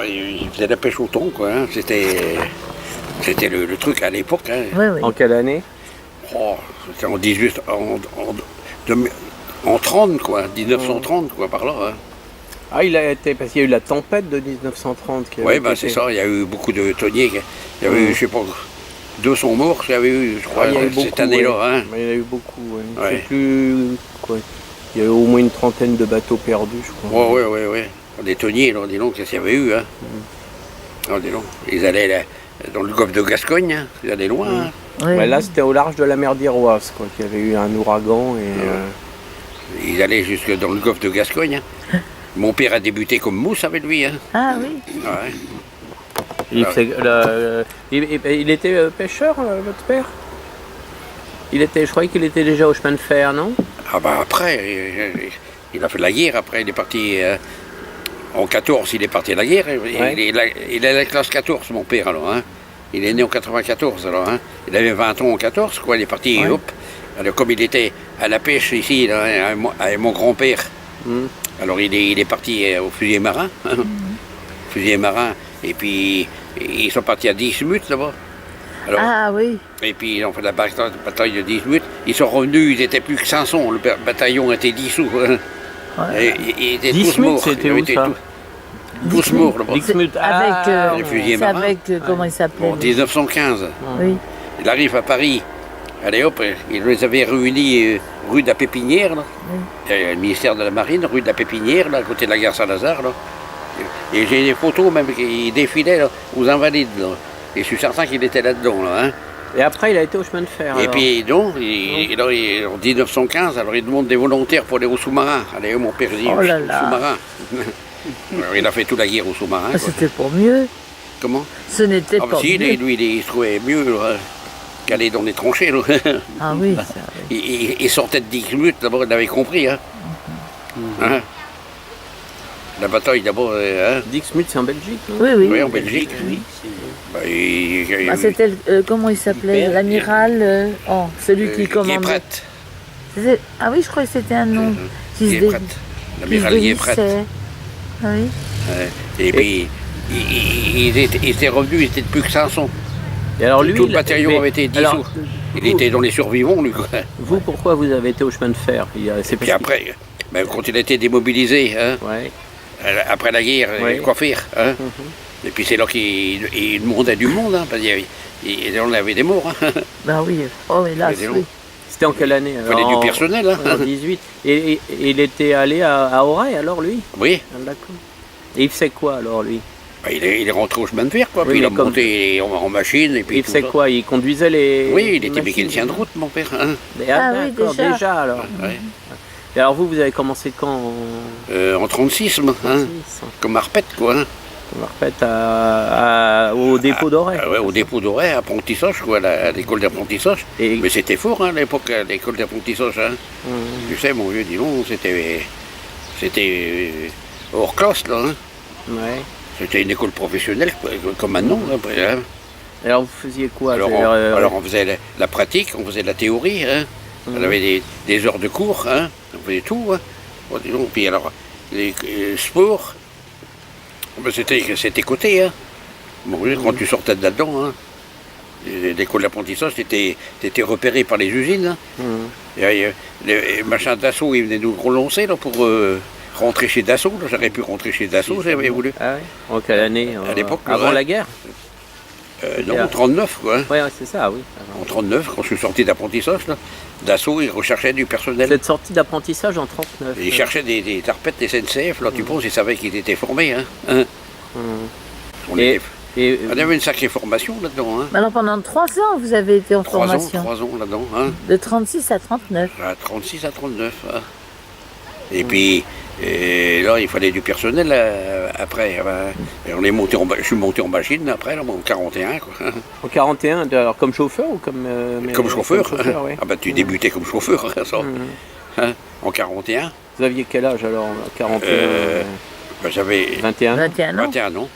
Il faisait la pêche au thon, quoi. Hein. C'était le truc à l'époque. Hein. Oui, oui. En quelle année? Oh, c'était en 18, en 30, quoi. 1930, quoi, par là. Hein. Ah, il a été, parce qu'il y a eu la tempête de 1930. Oui, ben, c'est ça. Il y a eu beaucoup de tonniers. Il y avait eu, je sais pas, 200 morts, il y avait eu, je crois, cette année-là. Ouais. Hein. Il y en a eu beaucoup. Ouais. Ouais. Je sais plus quoi. Il y a eu au moins une trentaine de bateaux perdus, je crois. Oui. Des tonniers, là, dis donc, qu'est-ce qu'il y avait eu. Hein. Oh, dis donc. Ils allaient là, dans le golfe de Gascogne, hein. Ils allaient loin. Hein. Oui. Mais là, c'était au large de la mer d'Iroise, quoi, qu'il y avait eu un ouragan. Ils allaient jusque dans le golfe de Gascogne. Hein. Mon père a débuté comme mousse avec lui. Hein. Ah oui. Ouais. Il était pêcheur, votre père? Je croyais qu'il était déjà au chemin de fer, non? Ah ben après, il a fait la guerre. Après, il est parti en 14. Il est parti à la guerre. Ouais. Il est à la classe 14, mon père alors. Hein. Il est né en 94 alors. Hein. Il avait 20 ans en 14, quoi. Il est parti. Ouais. Hop. Alors comme il était à la pêche ici, là, avec mon grand-père. Alors il est parti au fusil marin, hein. Fusil marin, et puis ils sont partis à 10 minutes là-bas. Alors, Ah oui. et puis ils ont fait la bataille de 10 minutes, ils sont revenus, ils n'étaient plus que 500, le bataillon était dissous. Hein. Ouais. Ils étaient 10 tous minutes, morts. c'était Ils où étaient ça? tous morts là-bas. Dixmude. Avec, le fusil c'est marin. avec comment il s'appelait En 1915, Oui. il arrive à Paris. Allez hop, ils les avaient réunis rue de la Pépinière, là. Le ministère de la Marine, rue de la Pépinière, là, à côté de la gare Saint-Lazare. Là. Et j'ai des photos même qui défilaient là, aux Invalides. Là. Et je suis certain qu'il était là-dedans. Là, hein. Et après, il a été au chemin de fer. Et alors. puis donc, en 1915, alors il demande des volontaires pour aller au sous-marin. Allez, mon père dit, Oh là là. sous-marin. Alors, il a fait toute la guerre au sous-marin. Ah, quoi. c'était pour mieux. Comment? Ce n'était Ah, pas si, mieux. lui, il se trouvait mieux là, qu'aller dans les tranchées. Là. Ah oui, ça, oui. Il sortait de 10 minutes, d'abord, il avait compris. Hein. Hein. La bataille, d'abord, hein. Dixmude, c'est en Belgique, non? Oui, oui. Oui, en Belgique. Bah, Ah, c'était, comment il s'appelait? L'amiral, celui qui Guy commandait. Prête. Ah oui, je crois que c'était un nom. Qui se Guy dé- Prête. qui se L'amiral Guy Prête. dévissait. Ah oui. Et puis, il était revenu, il était de plus que 500. Et alors lui, Tout le bataillon avait été dissous. alors, Il était dans les survivants, lui. Quoi. vous, pourquoi vous avez été au chemin de fer? C'est Puis après, ben, quand il a été démobilisé, hein, Ouais. après la guerre, Ouais. quoi faire hein. Et puis c'est là qu'il demandait du monde, hein, parce qu'il en avait des morts. Hein. Ben oui. Oh, hélas, Il y a des oui. noms. C'était en quelle année? Il fallait du personnel. Hein. En 18. Et il était allé à Auray, alors, lui? Oui, Ah, d'accord. Et il faisait quoi, alors, lui? ben, il est rentré au chemin de fer, quoi. Oui, Puis il a mais comme- monté en machine. Et puis Il tout faisait ça. quoi? Il conduisait les... Oui, il était machines, mécanicien de route, mon père. Hein. Ah oui, d'accord, déjà. alors. Ouais. Et alors vous avez commencé quand? En 36, hein, comme Arpette, quoi. Hein. On va remettre au dépôt d'Auray. Ouais, au dépôt d'Auray, apprentissage, quoi, à l'école d'apprentissage. Et- Mais c'était fort, hein, à l'époque, à l'école d'apprentissage. Hein. Tu sais, mon vieux, dis donc, c'était hors classe, là. Hein. Ouais. C'était une école professionnelle, quoi, comme maintenant. Après, hein. Alors vous faisiez quoi? Alors, C'est-à-dire, on faisait la pratique, on faisait de la théorie. Hein. On avait des heures de cours, hein. On faisait tout. Hein. Bon, dis donc, puis alors, les sports, ben, c'était coté. Hein. Bon, quand tu sortais de là-dedans, hein, l'école d'apprentissage, t'étais repéré par les usines. Hein. Et, les machins d'assaut, ils venaient nous relancer là, pour rentrer chez Dassault. Là. J'aurais pu rentrer chez Dassault, j'avais voulu. Ah ouais. En quelle année? À l'époque, Avant ouais. la guerre? Non, en 39, quoi. Hein. Ouais, c'est ça, oui. En 39, quand je suis sorti d'apprentissage, là, Dassault, ils recherchaient du personnel. Vous êtes sorti d'apprentissage en 39. Ils cherchaient des tarpettes des SNCF, là, tu penses, ils savaient qu'ils étaient formés. Hein. Hein. On Et, était- on avait une sacrée formation là-dedans. Hein. Alors pendant 3 ans, vous avez été en 3 formation. ans là-dedans. Hein. De 36 à 39. À 36 à 39. Hein. Et puis, là, il fallait du personnel après. Et je suis monté en machine après, là, en 41. Quoi. En 41, alors comme chauffeur ou comme... Comme chauffeur. ouais. Ah bah, tu débutais comme chauffeur, ça. Hein, en 41. Vous aviez quel âge alors? 41 Ben, j'avais 21 21 ans. 21 ans.